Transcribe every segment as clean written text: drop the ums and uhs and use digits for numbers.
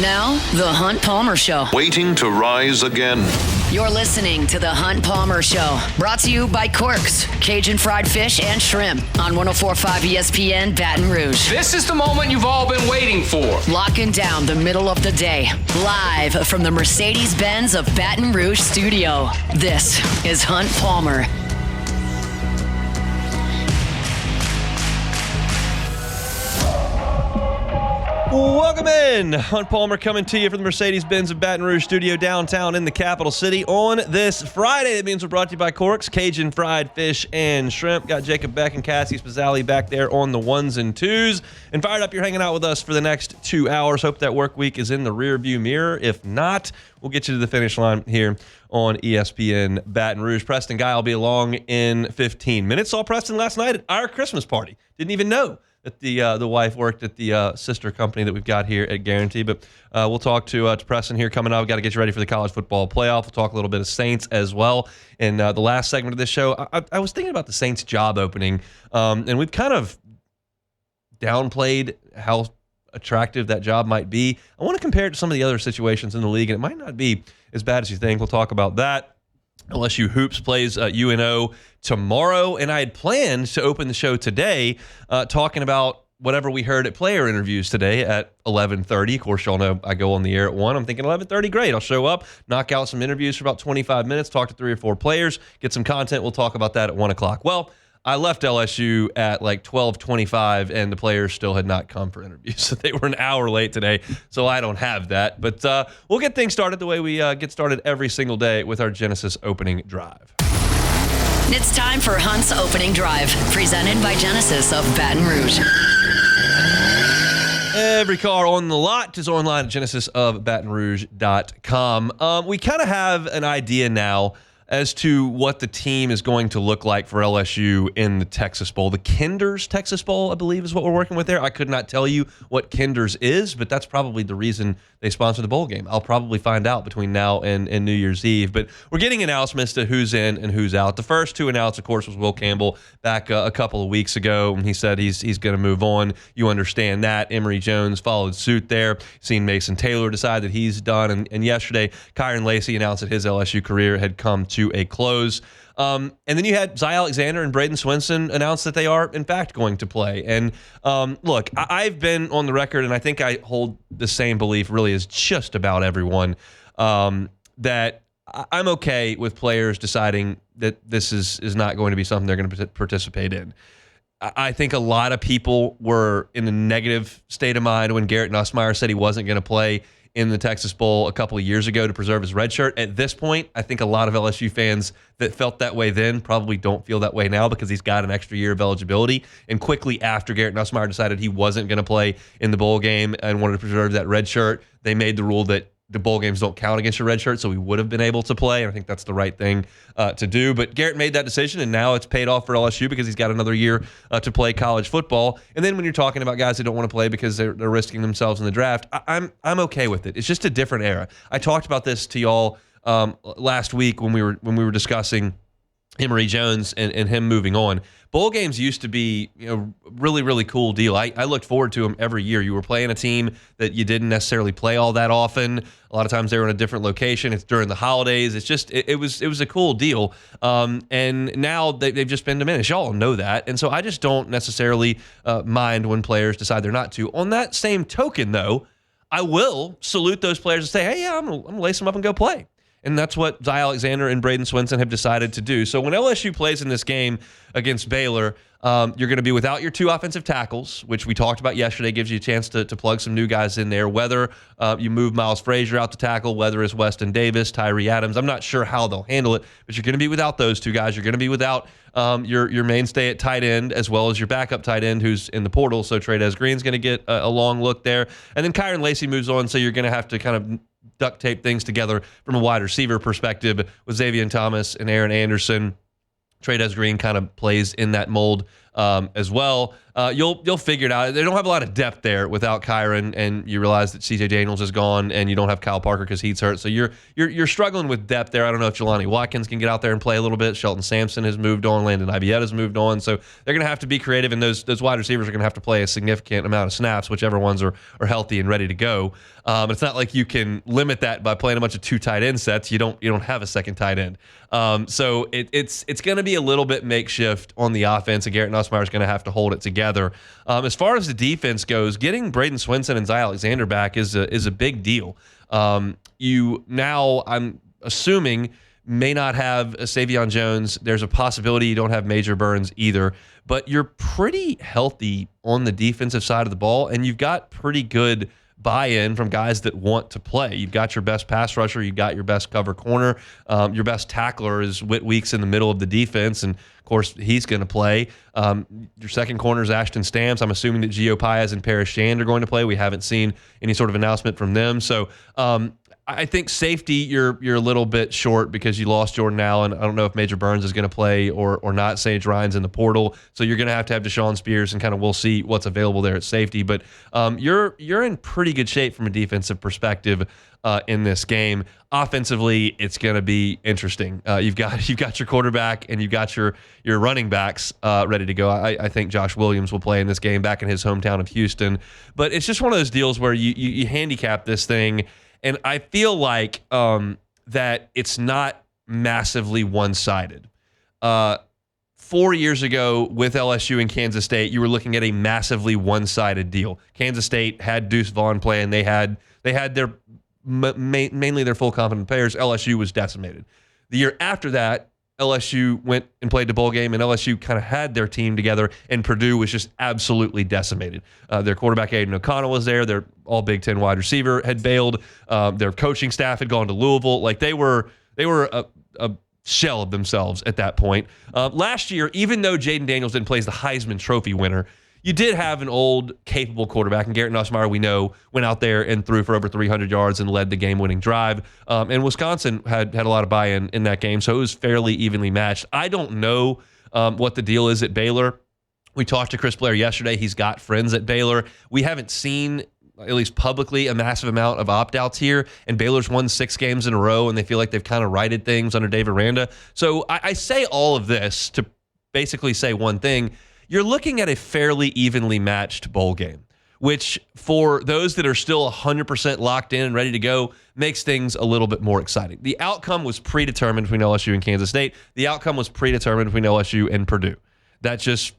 Now, The Hunt Palmer Show. Waiting to rise again. You're listening to The Hunt Palmer Show. Brought to you by Quirks, Cajun fried fish and shrimp on 104.5 ESPN Baton Rouge. This is the moment you've all been waiting for. Locking down the middle of the day. Live from the Mercedes-Benz of Baton Rouge studio. This is Hunt Palmer. Welcome in. Hunt Palmer coming to you from the Mercedes-Benz of Baton Rouge studio downtown in the capital city on this Friday. That means we're brought to you by Quirks, Cajun fried fish and shrimp. Got Jacob Beck and Cassie Spazzali back there on the ones and twos. And fired up, you're hanging out with us for the next 2 hours. Hope that work week is in the rearview mirror. If not, we'll get you to the finish line here on ESPN Baton Rouge. Preston Guy will be along in 15 minutes. Saw Preston last night at our Christmas party. Didn't even know that the wife worked at the sister company that we've got here at Guarantee. But we'll talk to Preston here coming up. We've got to get you ready for the college football playoff. We'll talk a little bit of Saints as well. In the last segment of this show, I was thinking about the Saints job opening, and we've kind of downplayed how attractive that job might be. I want to compare it to some of the other situations in the league, and it might not be as bad as you think. We'll talk about that. LSU Hoops plays UNO tomorrow, and I had planned to open the show today talking about whatever we heard at player interviews today at 11:30. Of course, y'all know I go on the air at 1. I'm thinking 11:30, great. I'll show up, knock out some interviews for about 25 minutes, talk to 3 or 4 players, get some content. We'll talk about that at 1 o'clock. Well, I left LSU at like 12:25, and the players still had not come for interviews. So they were an hour late today, so I don't have that. But we'll get things started the way we get started every single day with our Genesis opening drive. It's time for Hunt's Opening Drive, presented by Genesis of Baton Rouge. Every car on the lot is online at genesisofbatonrouge.com. We kind of have an idea now as to what the team is going to look like for LSU in the Texas Bowl. The Kinder's Texas Bowl, I believe, is what we're working with there. I could not tell you what Kinder's is, but that's probably the reason they sponsor the bowl game. I'll probably find out between now and New Year's Eve. But we're getting announcements to who's in and who's out. The first to announce, of course, was Will Campbell back a couple of weeks ago, and he said he's going to move on. You understand that. Emory Jones followed suit there. Seen Mason Taylor decide that he's done. And yesterday, Kyron Lacey announced that his LSU career had come to a close. And then you had Zy Alexander and Braden Swinson announce that they are, in fact, going to play. And look, I've been on the record, and I think I hold the same belief really as just about everyone, that I'm okay with players deciding that this is not going to be something they're going to participate in. I think a lot of people were in a negative state of mind when Garrett Nussmeier said he wasn't going to play in the Texas Bowl a couple of years ago to preserve his red shirt. At this point, I think a lot of LSU fans that felt that way then probably don't feel that way now because he's got an extra year of eligibility. And quickly after Garrett Nussmeier decided he wasn't going to play in the bowl game and wanted to preserve that red shirt, they made the rule that the bowl games don't count against your red shirt, so he would have been able to play. And I think that's the right thing to do. But Garrett made that decision, and now it's paid off for LSU because he's got another year to play college football. And then when you're talking about guys who don't want to play because they're risking themselves in the draft, I'm okay with it. It's just a different era. I talked about this to y'all last week when we were discussing Emory Jones and him moving on. Bowl games used to be, really, really cool deal. I looked forward to them every year. You were playing a team that you didn't necessarily play all that often. A lot of times they were in a different location. It's during the holidays. It's just, it was a cool deal. And now they've just been diminished. Y'all know that. And so I just don't necessarily mind when players decide they're not to. On that same token, though, I will salute those players and say, hey, yeah, I'm gonna lace them up and go play. And that's what Zy Alexander and Braden Swinson have decided to do. So when LSU plays in this game against Baylor, you're going to be without your 2 offensive tackles, which we talked about yesterday, gives you a chance to plug some new guys in there. Whether you move Miles Frazier out to tackle, whether it's Weston Davis, Tyree Adams, I'm not sure how they'll handle it, but you're going to be without those 2 guys. You're going to be without your mainstay at tight end, as well as your backup tight end who's in the portal. So Trey Green's going to get a long look there. And then Kyron Lacey moves on, so you're going to have to kind of duct tape things together from a wide receiver perspective with Xavier Thomas and Aaron Anderson. Trey Green kind of plays in that mold as well. You'll figure it out. They don't have a lot of depth there without Kyron, and you realize that C.J. Daniels is gone, and you don't have Kyle Parker because he's hurt. So you're struggling with depth there. I don't know if Jelani Watkins can get out there and play a little bit. Shelton Sampson has moved on. Landon Ivietta has moved on. So they're going to have to be creative, and those wide receivers are going to have to play a significant amount of snaps, whichever ones are healthy and ready to go. It's not like you can limit that by playing a bunch of 2 tight end sets. You don't have a second tight end. So it's going to be a little bit makeshift on the offense, and Garrett Nussmeier is going to have to hold it together. As far as the defense goes, getting Braden Swinson and Zy Alexander back is a big deal. You now, I'm assuming, may not have a Savion Jones. There's a possibility you don't have Major Burns either, but you're pretty healthy on the defensive side of the ball, and you've got pretty good buy-in from guys that want to play. You've got your best pass rusher, you've got your best cover corner, your best tackler is Whit Weeks in the middle of the defense, and of course he's going to play. Your second corner is Ashton Stamps. I'm assuming that Gio Paez and Paris Shand are going to play. We haven't seen any sort of announcement from them. So I think safety, you're a little bit short because you lost Jordan Allen. I don't know if Major Burns is going to play or not. Sage Ryan's in the portal, so you're going to have Deshaun Spears, and kind of we'll see what's available there at safety. But you're in pretty good shape from a defensive perspective in this game. Offensively, it's going to be interesting. You've got your quarterback and you've got your running backs ready to go. I think Josh Williams will play in this game back in his hometown of Houston. But it's just one of those deals where you handicap this thing. And I feel like that it's not massively one-sided. 4 years ago with LSU and Kansas State, you were looking at a massively one-sided deal. Kansas State had Deuce Vaughn play, and they had their mainly their full complement players. LSU was decimated. The year after that, LSU went and played the bowl game, and LSU kind of had their team together, and Purdue was just absolutely decimated. Their quarterback, Aiden O'Connell, was there. Their all Big Ten wide receiver had bailed. Their coaching staff had gone to Louisville. Like they were a shell of themselves at that point. Last year, even though Jaden Daniels didn't play as the Heisman Trophy winner, you did have an old, capable quarterback, and Garrett Nussmeier, we know, went out there and threw for over 300 yards and led the game-winning drive. And Wisconsin had a lot of buy-in in that game, so it was fairly evenly matched. I don't know what the deal is at Baylor. We talked to Chris Blair yesterday. He's got friends at Baylor. We haven't seen, at least publicly, a massive amount of opt-outs here, and Baylor's won 6 games in a row, and they feel like they've kind of righted things under Dave Aranda. So I say all of this to basically say one thing. You're looking at a fairly evenly matched bowl game, which for those that are still 100% locked in and ready to go makes things a little bit more exciting. The outcome was predetermined between LSU and Kansas State. The outcome was predetermined between LSU and Purdue. That just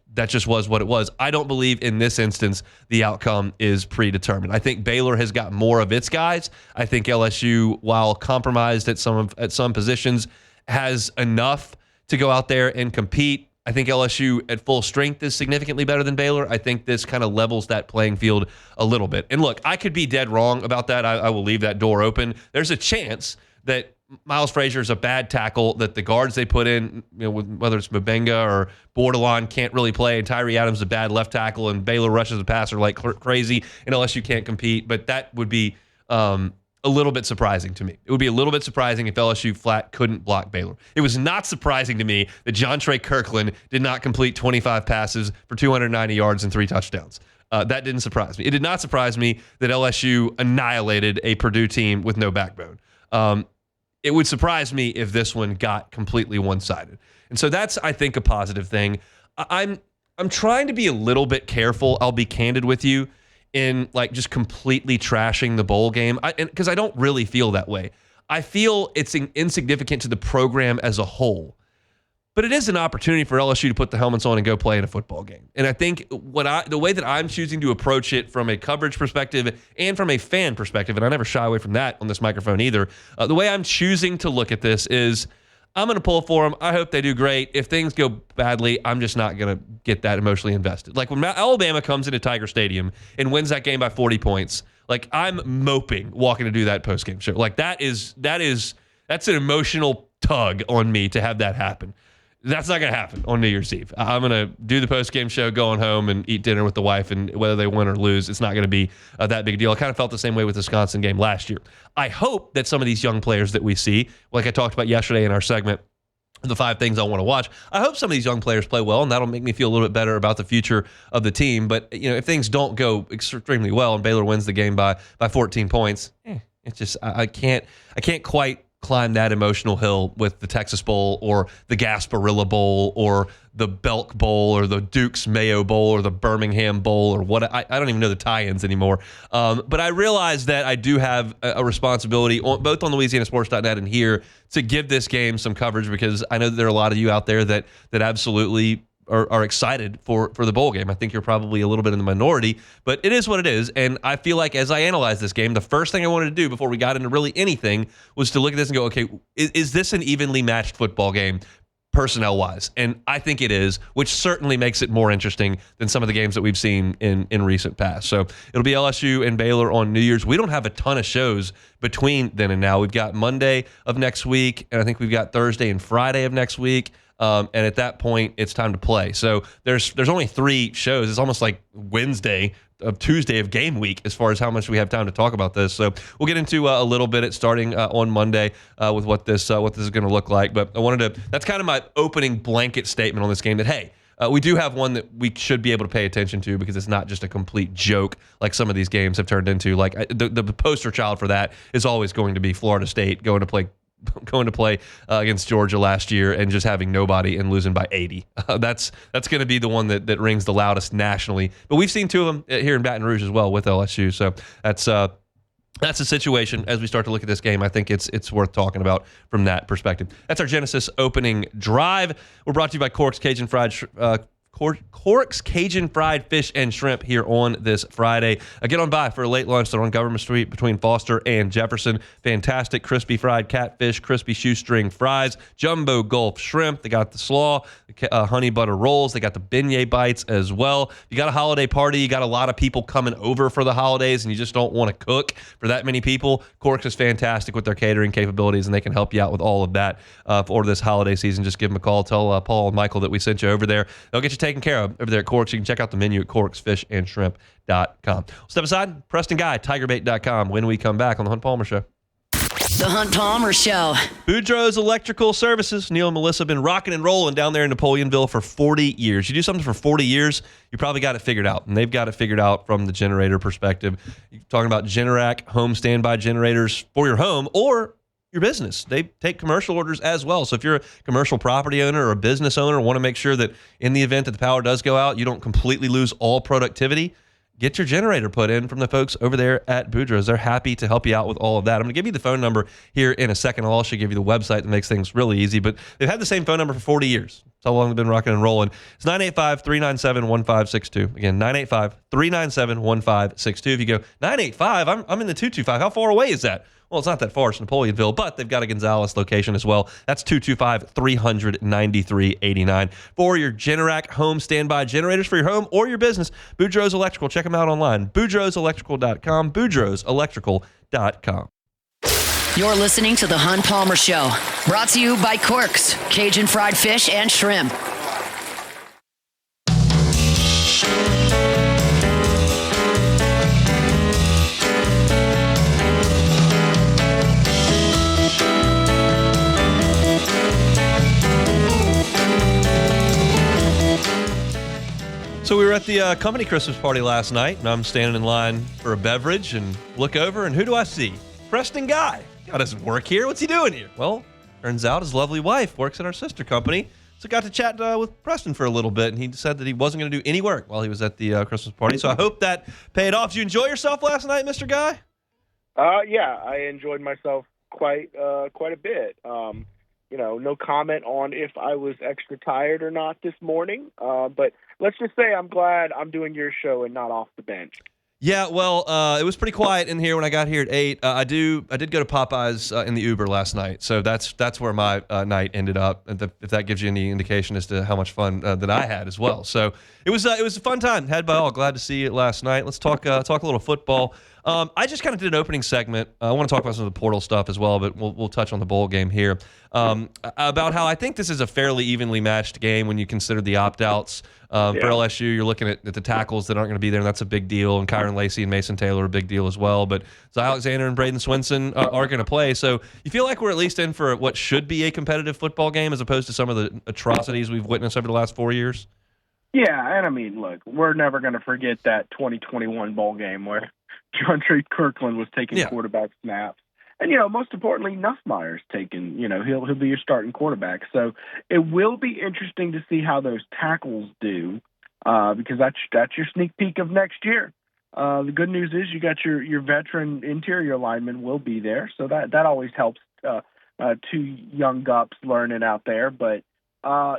was what it was. I don't believe in this instance the outcome is predetermined. I think Baylor has got more of its guys. I think LSU, while compromised at some positions, has enough to go out there and compete. I think LSU at full strength is significantly better than Baylor. I think this kind of levels that playing field a little bit. And look, I could be dead wrong about that. I will leave that door open. There's a chance that Miles Frazier is a bad tackle, that the guards they put in, whether it's Mabenga or Bordelon, can't really play, and Tyree Adams is a bad left tackle, and Baylor rushes the passer like crazy, and LSU can't compete. But that would be a little bit surprising to me. It would be a little bit surprising if LSU flat couldn't block Baylor. It was not surprising to me that John Trey Kirkland did not complete 25 passes for 290 yards and 3 touchdowns. That didn't surprise me. It did not surprise me that LSU annihilated a Purdue team with no backbone. It would surprise me if this one got completely one-sided. And so that's, I think, a positive thing. I'm trying to be a little bit careful. I'll be candid with you in like just completely trashing the bowl game, because I don't really feel that way. I feel it's insignificant to the program as a whole, but it is an opportunity for LSU to put the helmets on and go play in a football game. And I think the way that I'm choosing to approach it from a coverage perspective and from a fan perspective, and I never shy away from that on this microphone either, the way I'm choosing to look at this is I'm going to pull for them. I hope they do great. If things go badly, I'm just not going to get that emotionally invested. Like when Alabama comes into Tiger Stadium and wins that game by 40 points, like I'm moping walking to do that postgame show. Like that's an emotional tug on me to have that happen. That's not going to happen on New Year's Eve. I'm going to do the post-game show, going home and eat dinner with the wife, and whether they win or lose, it's not going to be that big a deal. I kind of felt the same way with the Wisconsin game last year. I hope that some of these young players that we see, like I talked about yesterday in our segment the 5 things I want to watch. I hope some of these young players play well, and that'll make me feel a little bit better about the future of the team. But if things don't go extremely well and Baylor wins the game by 14 points, it's just I can't quite climb that emotional hill with the Texas Bowl or the Gasparilla Bowl or the Belk Bowl or the Duke's Mayo Bowl or the Birmingham Bowl or what. I don't even know the tie-ins anymore. But I realize that I do have a responsibility both on LouisianaSports.net and here to give this game some coverage, because I know that there are a lot of you out there that absolutely are excited for the bowl game. I think you're probably a little bit in the minority, but it is what it is. And I feel like as I analyze this game, the first thing I wanted to do before we got into really anything was to look at this and go, okay, is this an evenly matched football game personnel-wise? And I think it is, which certainly makes it more interesting than some of the games that we've seen in recent past. So it'll be LSU and Baylor on New Year's. We don't have a ton of shows between then and now. We've got Monday of next week, and I think we've got Thursday and Friday of next week. And at that point, it's time to play. So there's only 3 shows. It's almost like Tuesday of game week as far as how much we have time to talk about this. So we'll get into a little bit starting on Monday with what this is going to look like. But I wanted to, that's kind of my opening blanket statement on this game, that, hey, we do have one that we should be able to pay attention to, because it's not just a complete joke like some of these games have turned into. Like the poster child for that is always going to be Florida State going to play against Georgia last year and just having nobody and losing by 80. That's going to be the one that rings the loudest nationally. But we've seen 2 of them here in Baton Rouge as well with LSU. So that's a situation as we start to look at this game. I think it's worth talking about from that perspective. That's our Genesis opening drive. We're brought to you by Cork's Cajun Fried Fish and Shrimp here on this Friday. Get on by for a late lunch. They're on Government Street between Foster and Jefferson. Fantastic crispy fried catfish, crispy shoestring fries, jumbo Gulf shrimp. They got the slaw, honey butter rolls. They got the beignet bites as well. If you got a holiday party, you got a lot of people coming over for the holidays, and you just don't want to cook for that many people, Cork's is fantastic with their catering capabilities, and they can help you out with all of that for this holiday season. Just give them a call. Tell Paul and Michael that we sent you over there. They'll get you taken care of over there at Cork's. You can check out the menu at corksfishandshrimp.com. We'll step aside. Preston Guy, tigerbait.com. When we come back on the Hunt Palmer Show. The Hunt Palmer Show. Boudreaux's Electrical Services. Neil and Melissa have been rocking and rolling down there in Napoleonville for 40 years. You do something for 40 years, you probably got it figured out. And they've got it figured out from the generator perspective. You're talking about Generac home standby generators for your home or your business. They take commercial orders as well. So if you're a commercial property owner or a business owner, want to make sure that in the event that the power does go out, you don't completely lose all productivity, get your generator put in from the folks over there at Boudreaux's. They're happy to help you out with all of that. I'm going to give you the phone number here in a second. I'll also give you the website that makes things really easy. But they've had the same phone number for 40 years. That's how long they've been rocking and rolling. It's 985-397-1562. Again, 985-397-1562. If you go, 985, I'm in the 225. How far away is that? Well, it's not that far. It's Napoleonville, but they've got a Gonzales location as well. That's 225-393-89. For your Generac home standby generators for your home or your business, Boudreaux's Electrical. Check them out online. Boudreaux'Electrical.com. Boudreaux'Electrical.com. You're listening to The Hunt Palmer Show. Brought to you by Cork's Cajun Fried Fish and Shrimp. So we were at the company Christmas party last night, and I'm standing in line for a beverage and look over, and who do I see? Preston Guy. God doesn't work here. What's he doing here? Well, turns out his lovely wife works at our sister company. So got to chat with Preston for a little bit, and he said that he wasn't going to do any work while he was at the Christmas party. So I hope that paid off. Did you enjoy yourself last night, Mr. Guy? Yeah, I enjoyed myself quite a bit. No comment on if I was extra tired or not this morning. But let's just say I'm glad I'm doing your show and not off the bench. Yeah, well, it was pretty quiet in here when I got here at 8. I did go to Popeyes in the Uber last night, so that's where my night ended up. If that gives you any indication as to how much fun that I had as well. So it was a fun time had by all. Glad to see it last night. Let's talk a little football. I just kind of did an opening segment. I want to talk about some of the portal stuff as well, but we'll touch on the bowl game here. About how I think this is a fairly evenly matched game when you consider the opt-outs. For LSU, you're looking at the tackles that aren't going to be there, and that's a big deal. And Kyron Lacey and Mason Taylor are a big deal as well. But Alexander and Braden Swinson are going to play. So you feel like we're at least in for what should be a competitive football game as opposed to some of the atrocities we've witnessed over the last 4 years? Yeah, and I mean, look, we're never going to forget that 2021 bowl game where John Trey Kirkland was taking quarterback snaps. And, most importantly, Nussmeier's taking, he'll be your starting quarterback. So it will be interesting to see how those tackles do because that's your sneak peek of next year. The good news is you got your veteran interior lineman will be there. So that always helps two young gups learning out there. But, I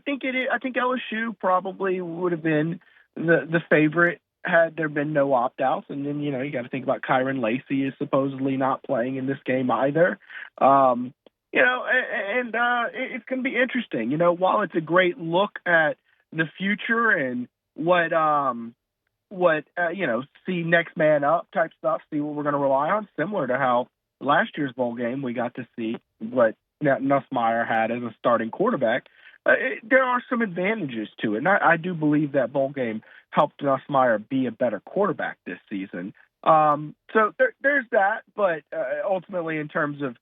think LSU probably would have been the favorite had there been no opt-outs. And then, you got to think about Kyron Lacey is supposedly not playing in this game either. And it's going to be interesting. While it's a great look at the future and what see next man up type stuff, see what we're going to rely on, similar to how last year's bowl game we got to see what Nussmeier had as a starting quarterback. There are some advantages to it. And I do believe that bowl game helped Nussmeier be a better quarterback this season. So there's that. But ultimately, in terms of,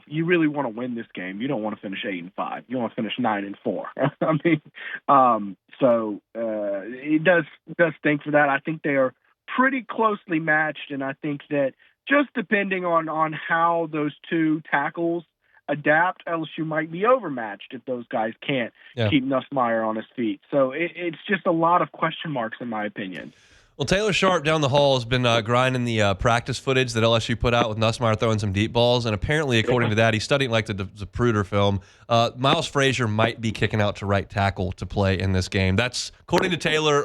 you really want to win this game. You don't want to finish 8-5. You want to finish 9-4. I mean, so it does stink for that. I think they are pretty closely matched. And I think that just depending on how those two tackles adapt, LSU might be overmatched if those guys can't keep Nussmeier on his feet. So it's just a lot of question marks, in my opinion. Well, Taylor Sharp down the hall has been grinding the practice footage that LSU put out with Nussmeier throwing some deep balls, and apparently, according to that, he's studying like the Zapruder film. Miles Frazier might be kicking out to right tackle to play in this game. That's according to Taylor,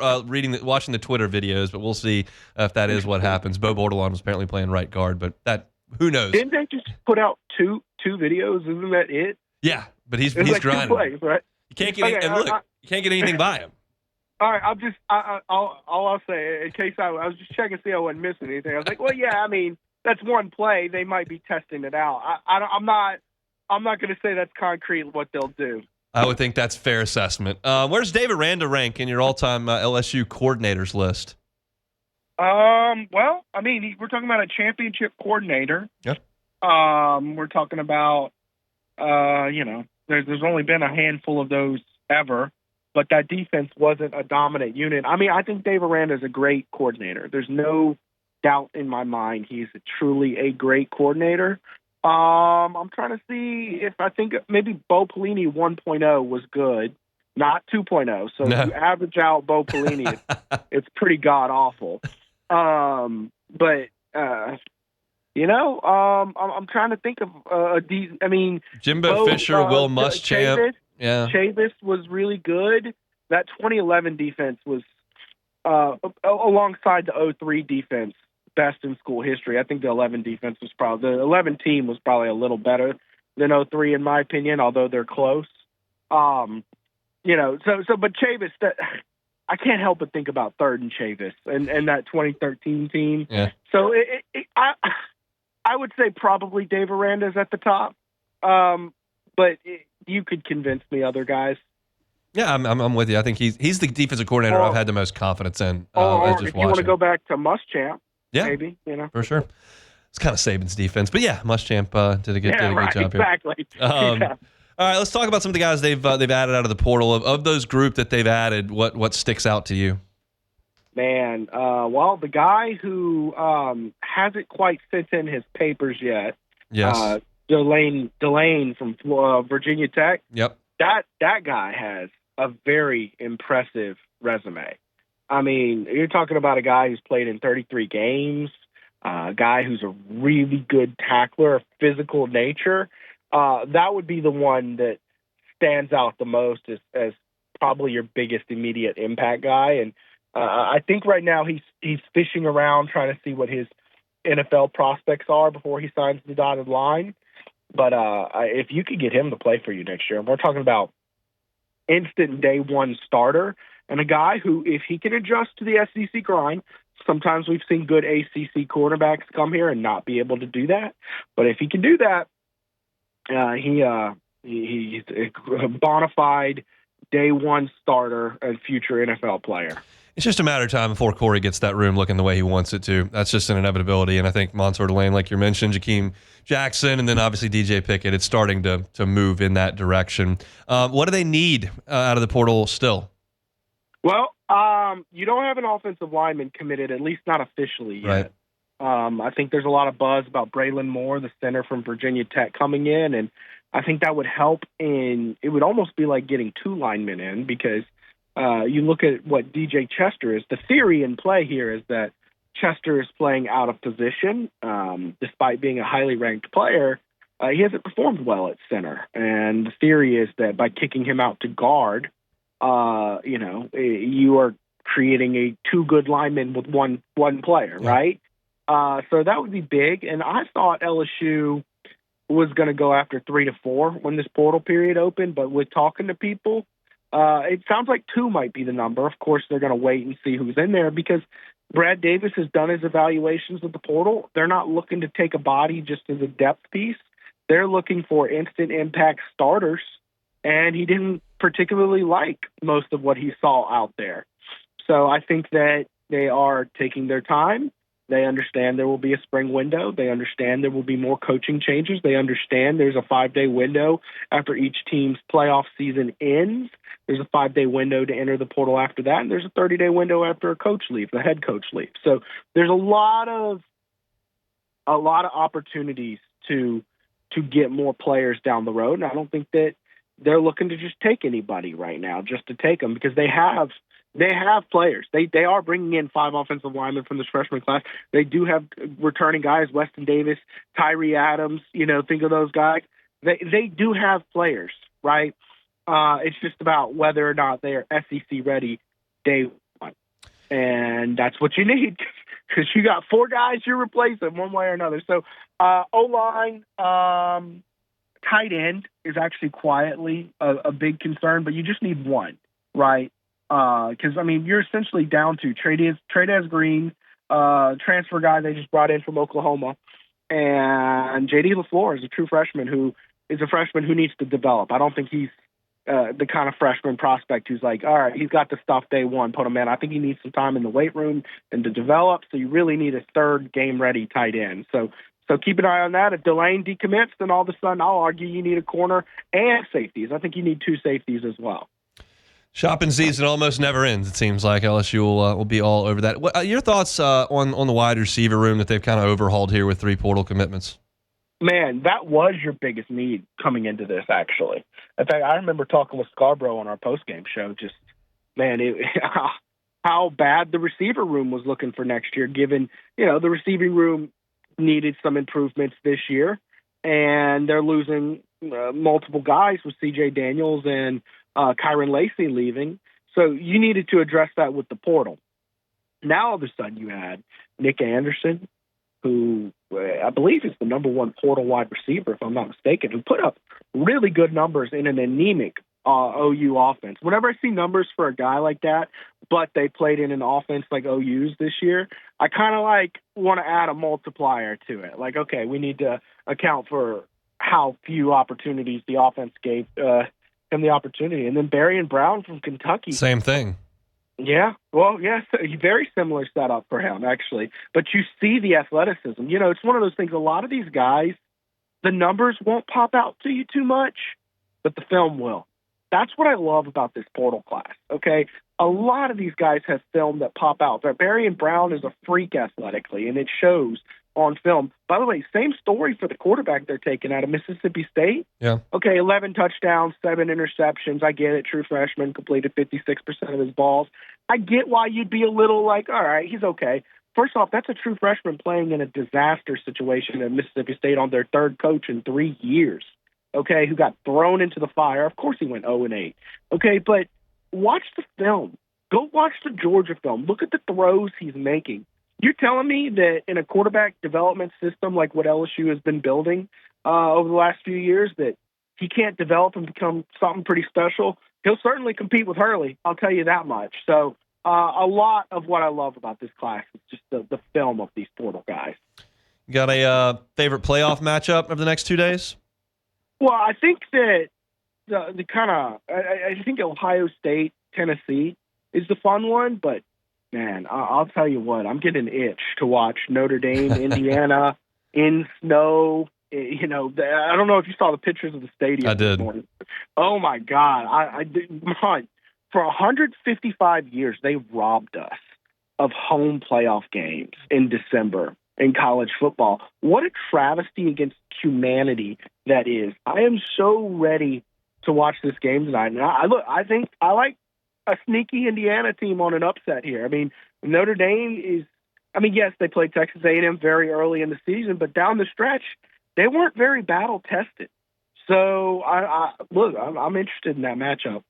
watching the Twitter videos, but we'll see if that is what happens. Bo Bordelon was apparently playing right guard, but who knows? Didn't they just put out two videos? Isn't that it? Yeah, but he's like grinding. 2 plays, right? You can't get you can't get anything by him. All right, all I'll say, in case I was just checking to see I wasn't missing anything. I was like, well, yeah, I mean, that's one play. They might be testing it out. I'm not going to say that's concrete what they'll do. I would think that's fair assessment. Where's David Randa rank in your all-time LSU coordinators list? Well, I mean, we're talking about a championship coordinator. Yep. We're talking about, there's only been a handful of those ever, but that defense wasn't a dominant unit. I mean, I think Dave Aranda is a great coordinator. There's no doubt in my mind he's truly a great coordinator. I'm trying to see if I think maybe Bo Pelini 1.0 was good, not 2.0. So if you average out Bo Pelini, it's pretty god-awful. I'm trying to think of Jimbo Fisher, Will Muschamp. Chavis was really good. That 2011 defense was alongside the 03 defense, best in school history. I think the 11 defense was the 11 team was probably a little better than 03 in my opinion, although they're close. But Chavis, I can't help but think about third and Chavis and that 2013 team. Yeah. So I would say probably Dave Aranda's at the top. But you could convince me other guys. Yeah, I'm with you. I think he's the defensive coordinator I've had the most confidence in. Or if you want to go back to Muschamp, maybe for sure. It's kind of Saban's defense, but yeah, Muschamp did a good job here. Exactly. All right, let's talk about some of the guys they've added out of the portal. Of those group that they've added, what sticks out to you? Man, well, the guy who hasn't quite sent in his papers yet. Yes. Delane from Virginia Tech. Yep. That guy has a very impressive resume. I mean, you're talking about a guy who's played in 33 games, a guy who's a really good tackler, of physical nature. That would be the one that stands out the most as probably your biggest immediate impact guy. And I think right now he's fishing around trying to see what his NFL prospects are before he signs the dotted line. But if you could get him to play for you next year, we're talking about instant day one starter and a guy who, if he can adjust to the SEC grind, Sometimes we've seen good ACC quarterbacks come here and not be able to do that. But if he can do that, he's a bona fide day one starter and future NFL player. It's just a matter of time before Corey gets that room looking the way he wants it to. That's just an inevitability. And I think Monsoor Delane, like you mentioned, Jakeem Jackson, and then obviously DJ Pickett, it's starting to move in that direction. What do they need out of the portal still? Well, you don't have an offensive lineman committed, at least not officially yet. Right. I think there's a lot of buzz about Braylon Moore, the center from Virginia Tech, coming in, and I think that would help it would almost be like getting two linemen in, because you look at what DJ Chester is. The theory in play here is that Chester is playing out of position. Despite being a highly ranked player, he hasn't performed well at center. And the theory is that by kicking him out to guard, you are creating two good linemen with one player, right? So that would be big. And I thought LSU was going to go after 3 to 4 when this portal period opened, but with talking to people, it sounds like 2 might be the number. Of course, they're going to wait and see who's in there, because Brad Davis has done his evaluations of the portal. They're not looking to take a body just as a depth piece. They're looking for instant impact starters, and he didn't particularly like most of what he saw out there. So I think that they are taking their time. They understand there will be a spring window. They understand there will be more coaching changes. They understand there's a 5-day window after each team's playoff season ends. There's a 5-day window to enter the portal after that, and there's a 30-day window after a coach leaves, the head coach leaves. So there's a lot of opportunities to get more players down the road. And I don't think that they're looking to just take anybody right now just to take them, because they have players. They are bringing in 5 offensive linemen from this freshman class. They do have returning guys, Weston Davis, Tyree Adams, think of those guys. They do have players, right? It's just about whether or not they are SEC ready day one. And that's what you need, because you got 4 guys you're replacing one way or another. So O-line, tight end is actually quietly a big concern, but you just need one, right? Because, you're essentially down to Trey'Dez Green, transfer guy they just brought in from Oklahoma, and J.D. LaFleur is a true freshman who is a freshman who needs to develop. I don't think he's the kind of freshman prospect who's like, all right, he's got the stuff day one, put him in. I think he needs some time in the weight room and to develop, so you really need a third game-ready tight end. So keep an eye on that. If Delane decommits, then all of a sudden I'll argue you need a corner and safeties. I think you need 2 safeties as well. Shopping season almost never ends. It seems like LSU will be all over that. What, your thoughts on the wide receiver room that they've kind of overhauled here with 3 portal commitments? Man, that was your biggest need coming into this, actually. In fact, I remember talking with Scarborough on our postgame show, just, man, how bad the receiver room was looking for next year, given, the receiving room needed some improvements this year, and they're losing multiple guys with C.J. Daniels and Kyron Lacey leaving. So you needed to address that with the portal. Now all of a sudden you had Nick Anderson, who I believe is the number 1 portal wide receiver, if I'm not mistaken, who put up really good numbers in an anemic OU offense. Whenever I see numbers for a guy like that, but they played in an offense like OU's this year, I kind of want to add a multiplier to it. Like, okay, we need to account for how few opportunities the offense gave him the opportunity. And then Barry Brown from Kentucky. Same thing. Yeah. Well, yes, very similar setup for him, actually. But you see the athleticism. It's one of those things. A lot of these guys, the numbers won't pop out to you too much, but the film will. That's what I love about this portal class, okay? A lot of these guys have film that pop out. Barry Brown is a freak athletically, and it shows on film. By the way, same story for the quarterback they're taking out of Mississippi State. Yeah. Okay, 11 touchdowns, 7 interceptions. I get it. True freshman, completed 56% of his balls. I get why you'd be a little like, all right, he's okay. First off, that's a true freshman playing in a disaster situation at Mississippi State on their 3rd coach in 3 years, okay, who got thrown into the fire. Of course he went 0-8. Okay, but watch the film. Go watch the Georgia film. Look at the throws he's making. You're telling me that in a quarterback development system like what LSU has been building over the last few years, that he can't develop and become something pretty special? He'll certainly compete with Hurley, I'll tell you that much. So a lot of what I love about this class is just the film of these portal guys. You got a favorite playoff matchup over the next 2 days? Well, I think that the kind of I think Ohio State, Tennessee is the fun one, but man, I'll tell you what, I'm getting an itch to watch Notre Dame, Indiana in snow. You know, I don't know if you saw the pictures of the stadium. I did. This morning. Oh my God, I did. For 155 years, they robbed us of home playoff games in December in college football. What a travesty against humanity that is. I am so ready to watch this game tonight. And I think I like a sneaky Indiana team on an upset here. I mean, Notre Dame is, yes, they played Texas A&M very early in the season, but down the stretch, they weren't very battle tested. So I'm interested in that matchup.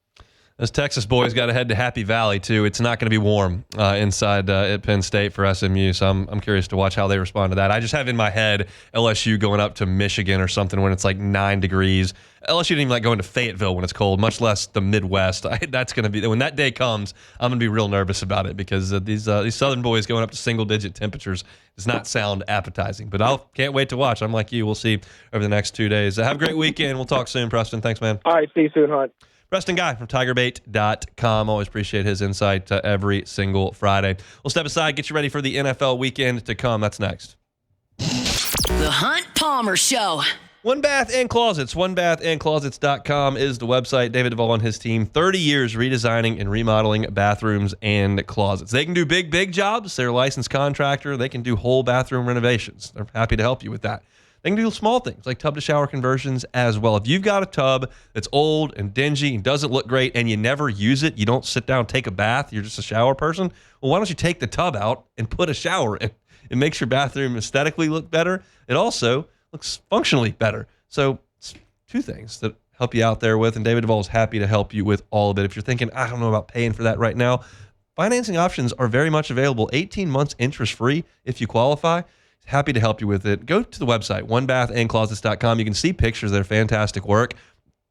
Those Texas boys got to head to Happy Valley, too. It's not going to be warm inside at Penn State for SMU, so I'm curious to watch how they respond to that. I just have in my head LSU going up to Michigan or something when it's like 9 degrees. LSU didn't even like going to Fayetteville when it's cold, much less the Midwest. That's going to be – when that day comes, I'm going to be real nervous about it because these Southern boys going up to single-digit temperatures does not sound appetizing. But I can't wait to watch. I'm like you. We'll see over the next 2 days. Have a great weekend. We'll talk soon, Preston. Thanks, man. All right, see you soon, Hunt. Preston Guy from TigerBait.com. Always appreciate his insight every single Friday. We'll step aside, get you ready for the NFL weekend to come. That's next. The Hunt Palmer Show. One Bath and Closets. OneBathAndClosets.com is the website. David Duvall and his team, 30 years redesigning and remodeling bathrooms and closets. They can do big jobs. They're a licensed contractor. They can do whole bathroom renovations. They're happy to help you with that. They can do small things like tub-to-shower conversions as well. If you've got a tub that's old and dingy and doesn't look great and you never use it, you don't sit down and take a bath, you're just a shower person, well, why don't you take the tub out and put a shower in? It makes your bathroom aesthetically look better. It also looks functionally better. So it's two things that help you out there with, and David Duvall is happy to help you with all of it. If you're thinking, I don't know about paying for that right now, financing options are very much available. 18 months interest-free if you qualify. Happy to help you with it. Go to the website, onebathandclosets.com. You can see pictures of their fantastic work.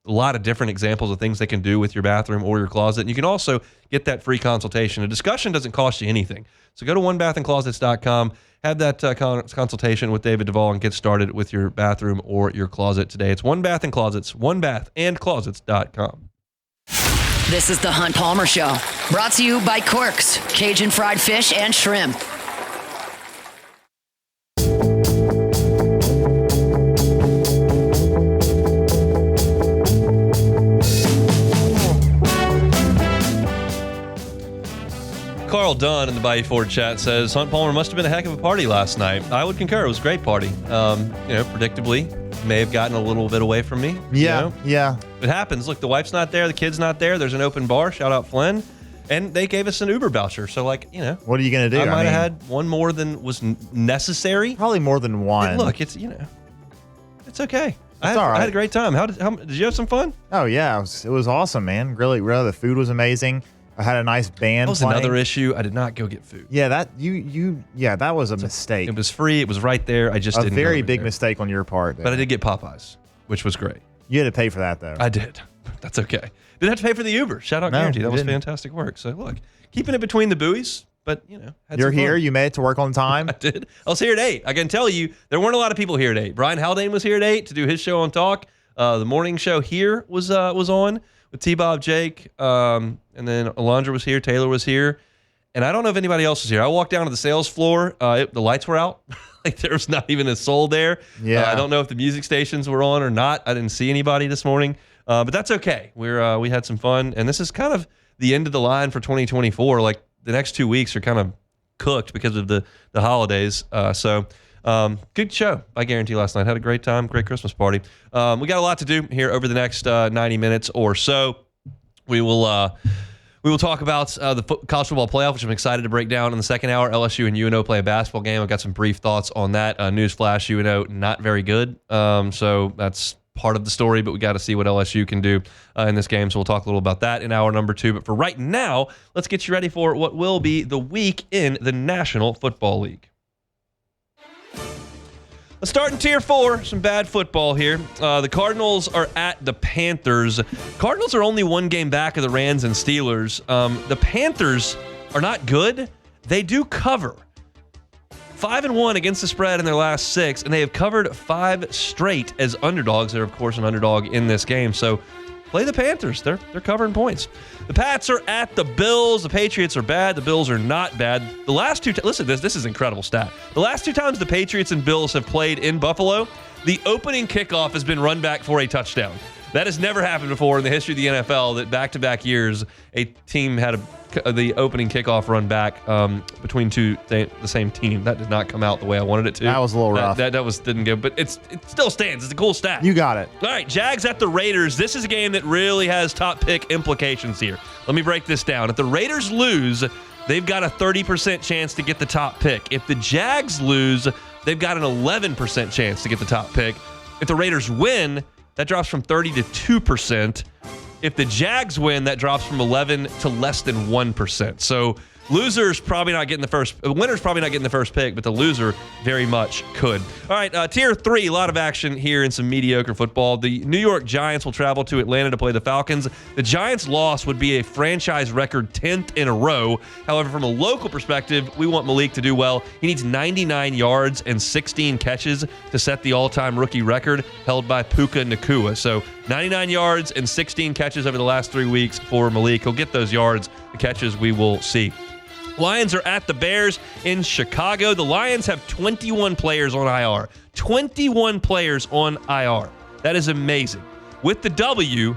A lot of different examples of things they can do with your bathroom or your closet. And you can also get that free consultation. A discussion doesn't cost you anything. So go to onebathandclosets.com, have that consultation with David Duvall, and get started with your bathroom or your closet today. It's One Bath and Closets, onebathandclosets.com. This is the Hunt Palmer Show, brought to you by Quirks, Cajun fried fish and shrimp. Carl Dunn in the Bayou Ford chat says, Hunt Palmer must have been a heck of a party last night. I would concur. It was a great party. Predictably, may have gotten a little bit away from me. Yeah. It happens. Look, the wife's not there. The kid's not there. There's an open bar. Shout out Flynn. And they gave us an Uber voucher. So, what are you going to do? I might have had one more than was necessary. Probably more than one. And look, it's okay. It's all right. I had a great time. Did you have some fun? Oh, yeah. It was awesome, man. Really, the food was amazing. I had a nice band. That was playing. another issue. I did not go get food. Yeah, that was a mistake. It was free. It was right there. I just didn't. A very big mistake on your part. But I did get Popeyes, which was great. You had to pay for that, though. I did. That's okay. Didn't have to pay for the Uber. Shout out Guarantee. That was fantastic work. So look, keeping it between the buoys, but you're here. You made it to work on time. I did. I was here at 8. I can tell you there weren't a lot of people here at 8. Brian Haldane was here at 8 to do his show on Talk. The morning show here was on with T-Bob, Jake, and then Alondra was here, Taylor was here, and I don't know if anybody else was here. I walked down to the sales floor. The lights were out. There was not even a soul there. Yeah. I don't know if the music stations were on or not. I didn't see anybody this morning, but that's okay. We had some fun, and this is kind of the end of the line for 2024. Like, the next 2 weeks are kind of cooked because of the holidays. Good show, I guarantee. Last night had a great time, great Christmas party. We got a lot to do here over the next 90 minutes or so. We will talk about the college football playoff, which I'm excited to break down in the second hour. LSU and UNO play a basketball game. I've got some brief thoughts on that. Newsflash: UNO not very good. So that's part of the story, but we got to see what LSU can do in this game. So we'll talk a little about that in hour number 2. But for right now, let's get you ready for what will be the week in the National Football League. Let's start in Tier 4, some bad football here. The Cardinals are at the Panthers. Cardinals are only one game back of the Rams and Steelers. The Panthers are not good, they do cover. 5-1 against the spread in their last 6, and they have covered 5 straight as underdogs. They're, of course, an underdog in this game. So play the Panthers. They're covering points. The Pats are at the Bills. The Patriots are bad. The Bills are not bad. The last two listen, this is an incredible stat. The last 2 times the Patriots and Bills have played in Buffalo, the opening kickoff has been run back for a touchdown. That has never happened before in the history of the NFL, that back-to-back years a team had the opening kickoff run back between the same team. That did not come out the way I wanted it to. That was a little rough. That didn't go, but it still stands. It's a cool stat. You got it. All right, Jags at the Raiders. This is a game that really has top pick implications here. Let me break this down. If the Raiders lose, they've got a 30% chance to get the top pick. If the Jags lose, they've got an 11% chance to get the top pick. If the Raiders win, that drops from 30 to 2%. If the Jags win, that drops from 11 to less than 1%. So winner's probably not getting the first pick, but the loser very much could. All right, tier 3, a lot of action here in some mediocre football. The New York Giants will travel to Atlanta to play the Falcons. The Giants' loss would be a franchise record 10th in a row. However, from a local perspective, we want Malik to do well. He needs 99 yards and 16 catches to set the all-time rookie record held by Puka Nacua. So 99 yards and 16 catches over the last 3 weeks for Malik. He'll get those yards, the catches we will see. Lions are at the Bears in Chicago. The Lions have 21 players on IR. 21 players on IR. That is amazing. With the W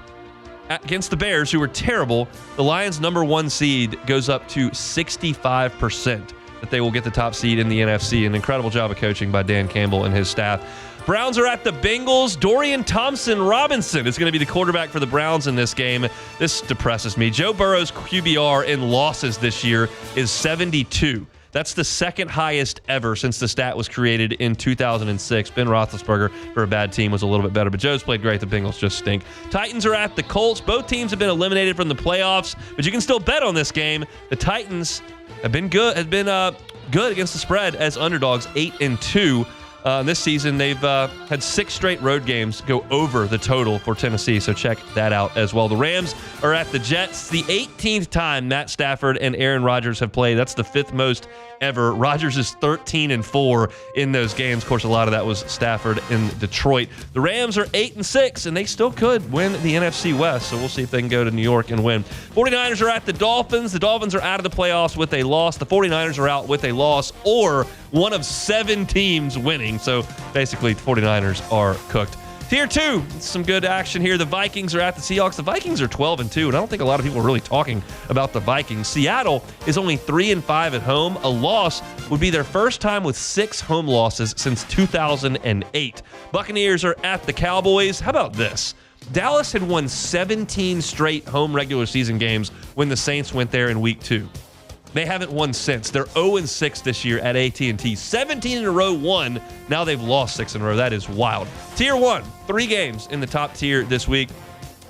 against the Bears, who are terrible, the Lions' number 1 seed goes up to 65% that they will get the top seed in the NFC. An incredible job of coaching by Dan Campbell and his staff. Browns are at the Bengals. Dorian Thompson-Robinson is going to be the quarterback for the Browns in this game. This depresses me. Joe Burrow's QBR in losses this year is 72. That's the second highest ever since the stat was created in 2006. Ben Roethlisberger, for a bad team, was a little bit better, but Joe's played great. The Bengals just stink. Titans are at the Colts. Both teams have been eliminated from the playoffs, but you can still bet on this game. The Titans have been good against the spread as underdogs, 8-2. This season, they've had 6 straight road games go over the total for Tennessee, so check that out as well. The Rams are at the Jets. The 18th time Matt Stafford and Aaron Rodgers have played. That's the 5th most ever. Rodgers is 13-4 in those games. Of course, a lot of that was Stafford in Detroit. The Rams are 8-6, and they still could win the NFC West, so we'll see if they can go to New York and win. 49ers are at the Dolphins. The Dolphins are out of the playoffs with a loss. The 49ers are out with a loss or one of 7 teams winning. So basically, the 49ers are cooked. Tier 2, some good action here. The Vikings are at the Seahawks. The Vikings are 12-2, and I don't think a lot of people are really talking about the Vikings. Seattle is only 3-5 at home. A loss would be their first time with 6 home losses since 2008. Buccaneers are at the Cowboys. How about this? Dallas had won 17 straight home regular season games when the Saints went there in week 2. They haven't won since. They're 0-6 this year at AT&T. 17 in a row won. Now they've lost 6 in a row. That is wild. Tier 1, 3 games in the top tier this week.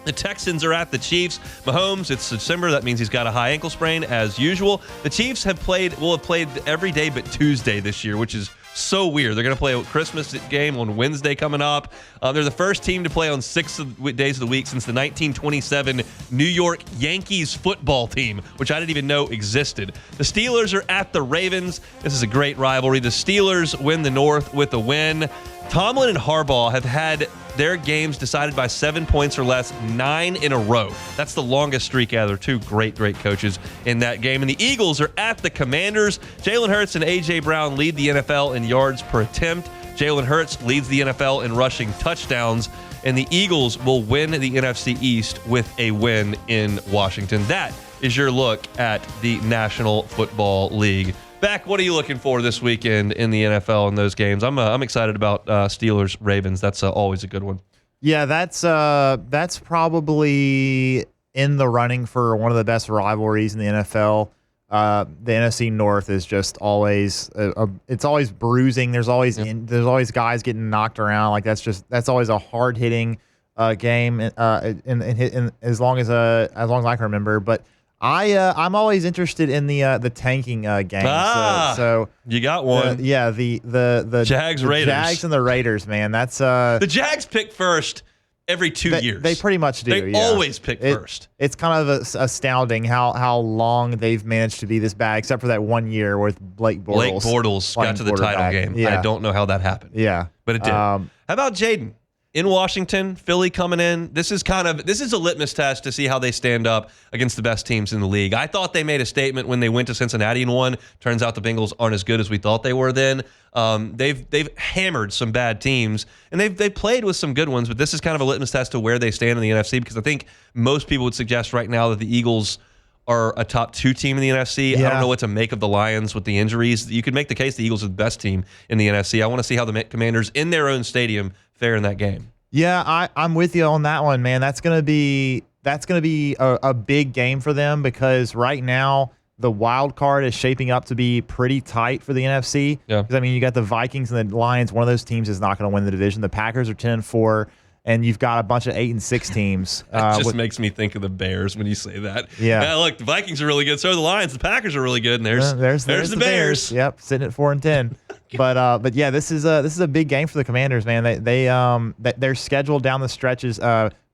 The Texans are at the Chiefs. Mahomes, it's December. That means he's got a high ankle sprain as usual. The Chiefs will have played every day but Tuesday this year, which is so weird. They're going to play a Christmas game on Wednesday coming up. They're the first team to play on 6 days of the week since the 1927 New York Yankees football team, which I didn't even know existed. The Steelers are at the Ravens. This is a great rivalry. The Steelers win the North with a win. Tomlin and Harbaugh have had their games decided by 7 points or less 9 in a row. That's the longest streak ever. They're 2 great coaches in that game. And the Eagles are at the Commanders. Jalen Hurts and A.J. Brown lead the NFL in yards per attempt. Jalen Hurts leads the NFL in rushing touchdowns. And the Eagles will win the NFC East with a win in Washington. That is your look at the National Football League. Beck, what are you looking for this weekend in the NFL in those games? I'm excited about Steelers Ravens. That's always a good one. Yeah, that's probably in the running for one of the best rivalries in the NFL. The NFC North is just always it's always bruising. There's always guys getting knocked around. Like that's always a hard hitting game. In as long as I can remember, but. I'm always interested in the tanking game. So you got one. The Jags Raiders. Jags and the Raiders, man. That's the Jags pick first. every 2 years. They pretty much do. They always pick first. It's kind of astounding how long they've managed to be this bad, except for that 1 year with Blake Bortles. Blake Bortles got to the title game. Yeah. I don't know how that happened. Yeah. But it did. How about Jaden? In Washington, Philly coming in. This is a litmus test to see how they stand up against the best teams in the league. I thought they made a statement when they went to Cincinnati and won. Turns out the Bengals aren't as good as we thought they were then. They've hammered some bad teams, and they've played with some good ones, but this is kind of a litmus test to where they stand in the NFC, because I think most people would suggest right now that the Eagles are a top 2 team in the NFC. Yeah. I don't know what to make of the Lions with the injuries. You could make the case the Eagles are the best team in the NFC. I want to see how the Commanders in their own stadium fare in that game. Yeah, I'm with you on that one, man. That's gonna be a big game for them, because right now the wild card is shaping up to be pretty tight for the NFC. Yeah. Because I mean, you got the Vikings and the Lions. One of those teams is not going to win the division. The Packers are 10-4. And you've got a bunch of 8-6 teams. It just makes me think of the Bears when you say that. Yeah. Look, the Vikings are really good. So are the Lions. The Packers are really good. And there's the Bears. Yep, sitting at 4-10. But yeah, this is a big game for the Commanders, man. They're scheduled down the stretch is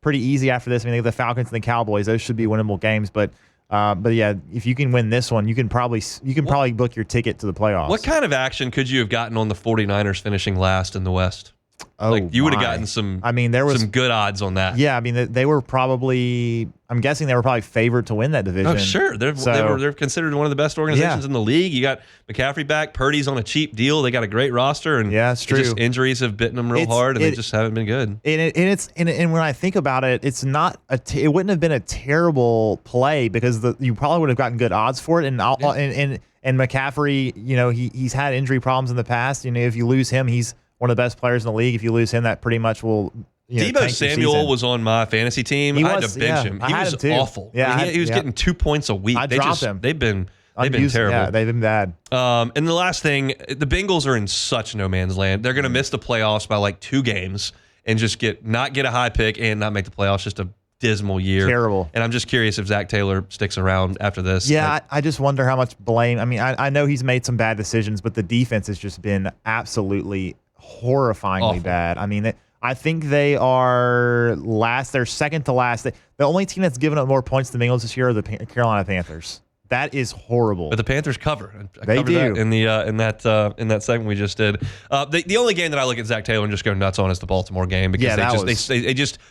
pretty easy after this. I mean, they have the Falcons and the Cowboys. Those should be winnable games. But yeah, if you can win this one, you can probably book your ticket to the playoffs. What kind of action could you have gotten on the 49ers finishing last in the West? Oh, like you would have gotten some. I mean, there was some good odds on that. Yeah, I mean, they were probably. I'm guessing they were probably favored to win that division. Oh, sure. They're considered one of the best organizations in the league. You got McCaffrey back. Purdy's on a cheap deal. They got a great roster, and yeah, it's true. Injuries have bitten them real hard, and they just haven't been good. And when I think about it, it's not it wouldn't have been a terrible play, because you probably would have gotten good odds for it. And McCaffrey, you know, he's had injury problems in the past. You know, if you lose him, he's one of the best players in the league. If you lose him, that pretty much will. Deebo Samuel was on my fantasy team. I had to bench him. He was awful. Yeah, he was getting 2 points a week. I dropped him. They've been terrible. Yeah, they've been bad. And the last thing, the Bengals are in such no man's land. They're going to miss the playoffs by like 2 games and just not get a high pick and not make the playoffs. Just a dismal year. Terrible. And I'm just curious if Zach Taylor sticks around after this. Yeah, I just wonder how much blame. I mean, I know he's made some bad decisions, but the defense has just been absolutely horrifyingly awful. Bad. I mean, I think they are last. They're second to last. The only team that's given up more points than the Bengals this year are the Carolina Panthers. That is horrible. But the Panthers cover. They covered do. That in that segment we just did. The only game that I look at Zach Taylor and just go nuts on is the Baltimore game, because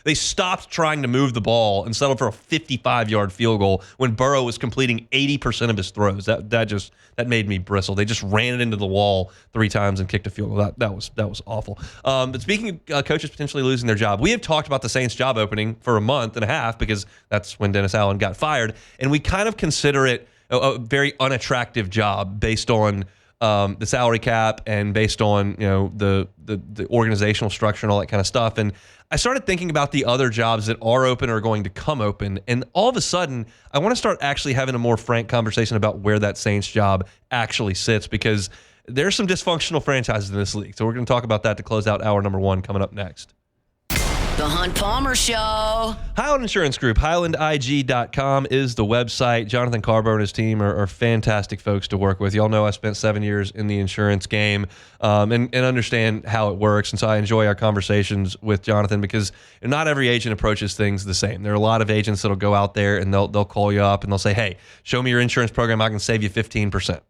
they stopped trying to move the ball and settled for a 55-yard field goal when Burrow was completing 80% of his throws. That made me bristle. They just ran it into the wall 3 times and kicked a field goal. That was awful. But speaking of coaches potentially losing their job, we have talked about the Saints job opening for a month and a half, because that's when Dennis Allen got fired, and we kind of consider it a very unattractive job based on the salary cap and based on the organizational structure and all that kind of stuff. And I started thinking about the other jobs that are open or are going to come open, and all of a sudden I want to start actually having a more frank conversation about where that Saints job actually sits, because there's some dysfunctional franchises in this league. So we're going to talk about that to close out hour number 1 coming up next. The Hunt Palmer Show. Highland Insurance Group, HighlandIG.com is the website. Jonathan Carbo and his team are fantastic folks to work with. Y'all know I spent 7 years in the insurance game and understand how it works. And so I enjoy our conversations with Jonathan, because not every agent approaches things the same. There are a lot of agents that'll go out there and they'll call you up and they'll say, hey, show me your insurance program. I can save you 15%.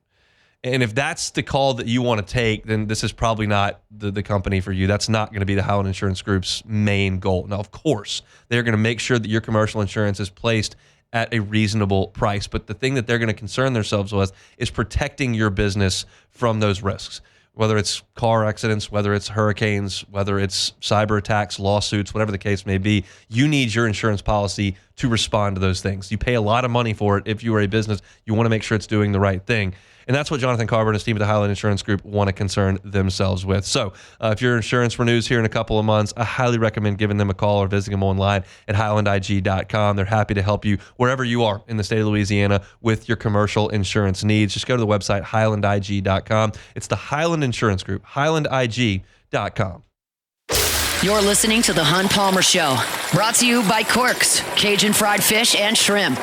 And if that's the call that you want to take, then this is probably not the company for you. That's not going to be the Highland Insurance Group's main goal. Now, of course, they're going to make sure that your commercial insurance is placed at a reasonable price. But the thing that they're going to concern themselves with is protecting your business from those risks, whether it's car accidents, whether it's hurricanes, whether it's cyber attacks, lawsuits, whatever the case may be. You need your insurance policy to respond to those things. You pay a lot of money for it. If you are a business, you want to make sure it's doing the right thing. And that's what Jonathan Carver and his team at the Highland Insurance Group want to concern themselves with. So if your insurance renews here in a couple of months, I highly recommend giving them a call or visiting them online at HighlandIG.com. They're happy to help you wherever you are in the state of Louisiana with your commercial insurance needs. Just go to the website, HighlandIG.com. It's the Highland Insurance Group, HighlandIG.com. You're listening to The Hunt Palmer Show, brought to you by Corks, Cajun fried fish and shrimp.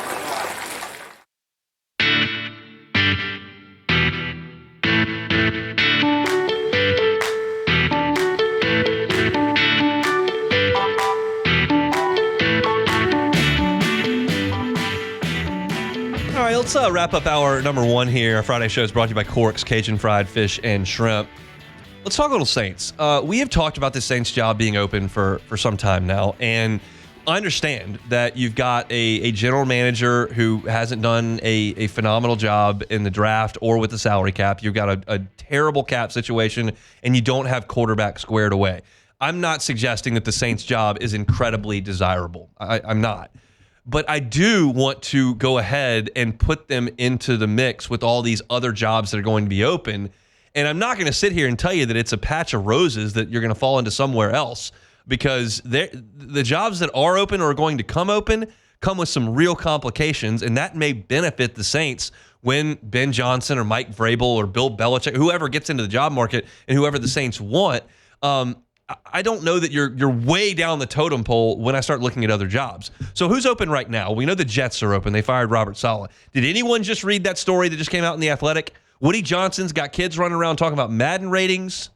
Let's wrap up hour number 1 here. Our Friday show is brought to you by Corks, Cajun Fried Fish and Shrimp. Let's talk a little Saints. We have talked about the Saints job being open for some time now, and I understand that you've got a general manager who hasn't done a phenomenal job in the draft or with the salary cap. You've got a terrible cap situation, and you don't have quarterback squared away. I'm not suggesting that the Saints job is incredibly desirable. I'm not. But I do want to go ahead and put them into the mix with all these other jobs that are going to be open. And I'm not going to sit here and tell you that it's a patch of roses that you're going to fall into somewhere else, because the jobs that are open or are going to come open come with some real complications, and that may benefit the Saints when Ben Johnson or Mike Vrabel or Bill Belichick, whoever gets into the job market and whoever the Saints want. I don't know that you're way down the totem pole when I start looking at other jobs. So who's open right now? We know the Jets are open. They fired Robert Saleh. Did anyone just read that story that just came out in The Athletic? Woody Johnson's got kids running around talking about Madden ratings.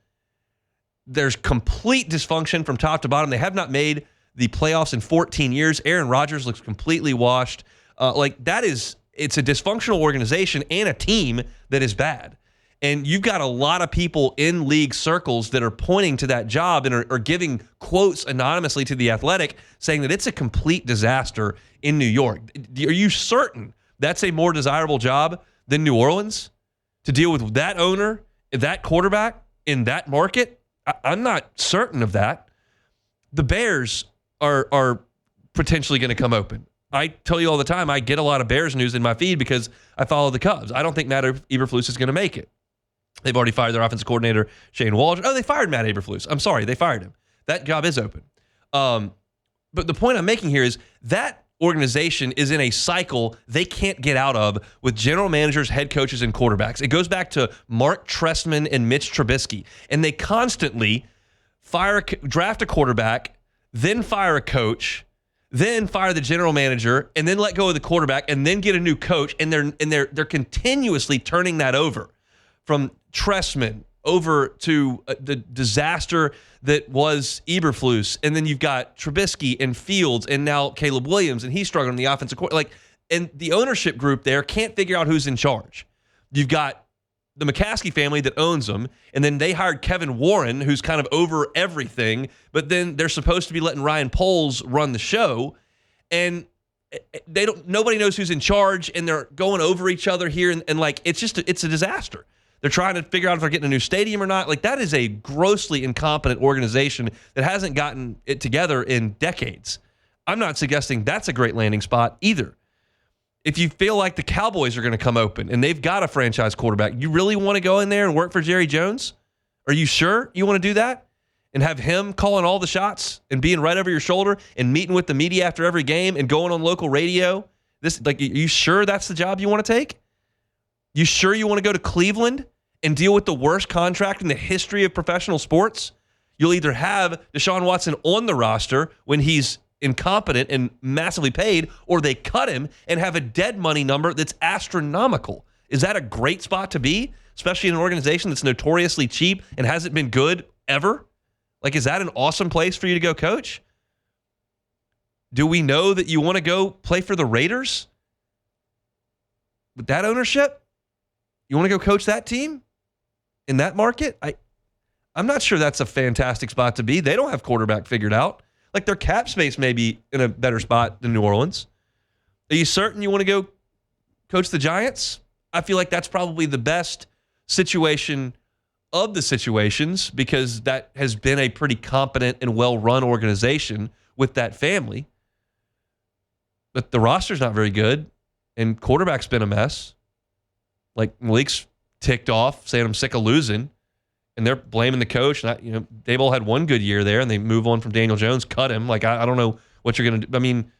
There's complete dysfunction from top to bottom. They have not made the playoffs in 14 years. Aaron Rodgers looks completely washed. It's a dysfunctional organization and a team that is bad. And you've got a lot of people in league circles that are pointing to that job and are giving quotes anonymously to The Athletic saying that it's a complete disaster in New York. Are you certain that's a more desirable job than New Orleans to deal with that owner, that quarterback in that market? I'm not certain of that. The Bears are potentially going to come open. I tell you all the time, I get a lot of Bears news in my feed because I follow the Cubs. I don't think Matt Eberflus is going to make it. They've already fired their offensive coordinator, Shane Waldron. Oh, they fired Matt Eberflus. I'm sorry, they fired him. That job is open. But the point I'm making here is that organization is in a cycle they can't get out of with general managers, head coaches, and quarterbacks. It goes back to Mark Trestman and Mitch Trubisky, and they constantly draft a quarterback, then fire a coach, then fire the general manager, and then let go of the quarterback, and then get a new coach, and they're continuously turning that over. From Trestman over to the disaster that was Eberflus, and then you've got Trubisky and Fields, and now Caleb Williams, and he's struggling in the offensive court. And the ownership group there can't figure out who's in charge. You've got the McCaskey family that owns them, and then they hired Kevin Warren, who's kind of over everything, but then they're supposed to be letting Ryan Poles run the show, and nobody knows who's in charge, and they're going over each other here, and it's a disaster. They're trying to figure out if they're getting a new stadium or not. That is a grossly incompetent organization that hasn't gotten it together in decades. I'm not suggesting that's a great landing spot either. If you feel like the Cowboys are going to come open and they've got a franchise quarterback, you really want to go in there and work for Jerry Jones? Are you sure you want to do that? And have him calling all the shots and being right over your shoulder and meeting with the media after every game and going on local radio? Are you sure that's the job you want to take? You sure you want to go to Cleveland and deal with the worst contract in the history of professional sports? You'll either have Deshaun Watson on the roster when he's incompetent and massively paid, or they cut him and have a dead money number that's astronomical. Is that a great spot to be, especially in an organization that's notoriously cheap and hasn't been good ever? Is that an awesome place for you to go coach? Do we know that you want to go play for the Raiders with that ownership? You want to go coach that team in that market? I'm not sure that's a fantastic spot to be. They don't have quarterback figured out. Their cap space may be in a better spot than New Orleans. Are you certain you want to go coach the Giants? I feel like that's probably the best situation of the situations, because that has been a pretty competent and well-run organization with that family. But the roster's not very good, and quarterback's been a mess. Malik's ticked off, saying I'm sick of losing, and they're blaming the coach. Daboll had one good year there, and they move on from Daniel Jones, cut him. I don't know what you're going to do. I mean,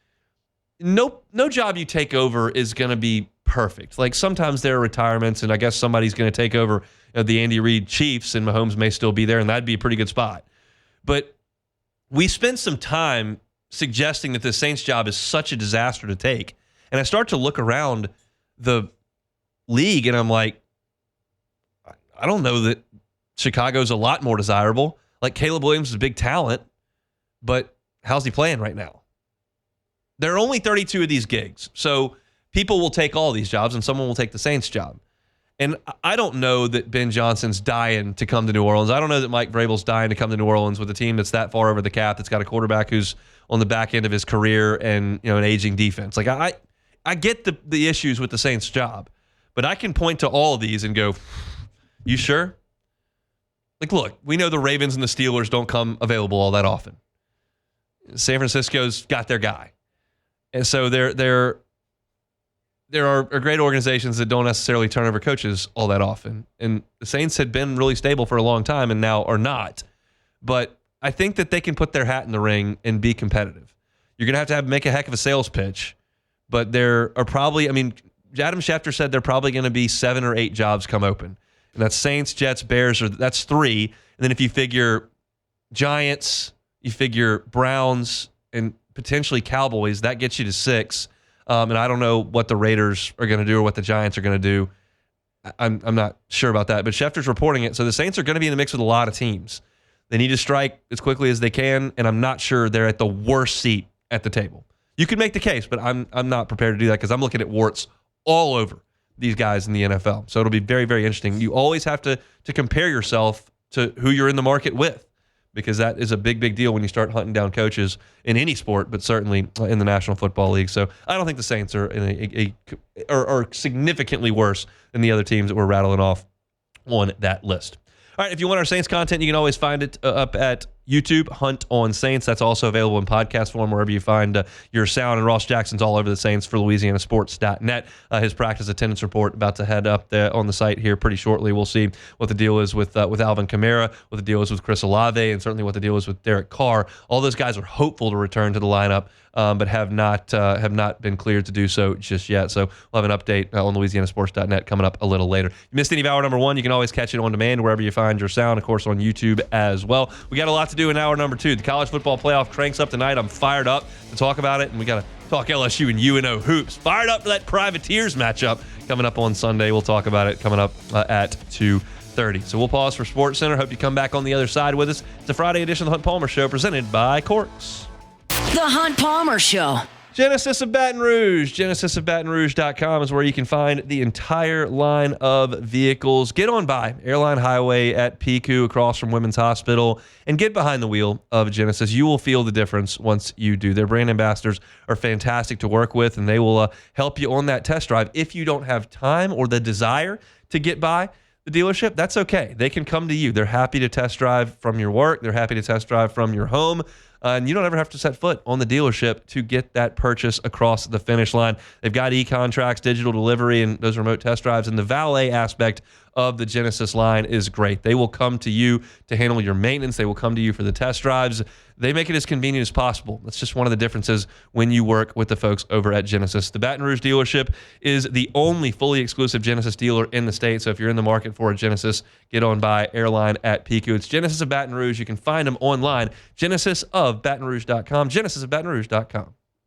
no job you take over is going to be perfect. Sometimes there are retirements, and I guess somebody's going to take over the Andy Reid Chiefs, and Mahomes may still be there, and that'd be a pretty good spot. But we spend some time suggesting that the Saints job is such a disaster to take, and I start to look around the league, and I'm like, I don't know that Chicago's a lot more desirable. Caleb Williams is a big talent, but how's he playing right now? There are only 32 of these gigs, so people will take all these jobs and someone will take the Saints job. And I don't know that Ben Johnson's dying to come to New Orleans. I don't know that Mike Vrabel's dying to come to New Orleans with a team that's that far over the cap, that's got a quarterback who's on the back end of his career and an aging defense. Like I get the issues with the Saints job, but I can point to all of these and go, you sure? Like, look, we know the Ravens and the Steelers don't come available all that often. San Francisco's got their guy. And so there are great organizations that don't necessarily turn over coaches all that often. And the Saints had been really stable for a long time and now are not. But I think that they can put their hat in the ring and be competitive. You're going to have make a heck of a sales pitch. But there are probably, Adam Schefter said there are probably going to be 7 or 8 jobs come open. And that's Saints, Jets, Bears, that's 3. And then if you figure Giants, you figure Browns, and potentially Cowboys, that gets you to 6. And I don't know what the Raiders are going to do or what the Giants are going to do. I'm not sure about that. But Schefter's reporting it. So the Saints are going to be in the mix with a lot of teams. They need to strike as quickly as they can, and I'm not sure they're at the worst seat at the table. You could make the case, but I'm not prepared to do that because I'm looking at warts all over these guys in the NFL. So it'll be very, very interesting. You always have to compare yourself to who you're in the market with, because that is a big, big deal when you start hunting down coaches in any sport, but certainly in the National Football League. So I don't think the Saints are are significantly worse than the other teams that we're rattling off on that list. All right, if you want our Saints content, you can always find it up at YouTube, Hunt on Saints. That's also available in podcast form wherever you find your sound. And Ross Jackson's all over the Saints for LouisianaSports.net. His practice attendance report about to head up there on the site here pretty shortly. We'll see what the deal is with Alvin Kamara, what the deal is with Chris Olave, and certainly what the deal is with Derek Carr. All those guys are hopeful to return to the lineup, but have not been cleared to do so just yet. So we'll have an update on LouisianaSports.net coming up a little later. If you missed any of hour number 1, you can always catch it on demand wherever you find your sound, of course, on YouTube as well. We got a lot to do in hour number 2. The college football playoff cranks up tonight. I'm fired up to talk about it, and we got to talk LSU and UNO hoops. Fired up for that Privateers matchup coming up on Sunday. We'll talk about it coming up at 2:30. So we'll pause for Sports Center. Hope you come back on the other side with us. It's a Friday edition of the Hunt Palmer Show presented by Corks. The Hunt Palmer Show. Genesis of Baton Rouge. GenesisofBatonRouge.com is where you can find the entire line of vehicles. Get on by Airline Highway at Piku across from Women's Hospital and get behind the wheel of Genesis. You will feel the difference once you do. Their brand ambassadors are fantastic to work with, and they will help you on that test drive. If you don't have time or the desire to get by the dealership, that's okay. They can come to you. They're happy to test drive from your work. They're happy to test drive from your home. And you don't ever have to set foot on the dealership to get that purchase across the finish line. They've got e-contracts, digital delivery, and those remote test drives. And the valet aspect of the Genesis line is great. They will come to you to handle your maintenance. They will come to you for the test drives. They make it as convenient as possible. That's just one of the differences when you work with the folks over at Genesis. The Baton Rouge dealership is the only fully exclusive Genesis dealer in the state. So if you're in the market for a Genesis, get on by Airline at Piku. It's Genesis of Baton Rouge. You can find them online, genesisofbatonrouge.com, genesisofbatonrouge.com.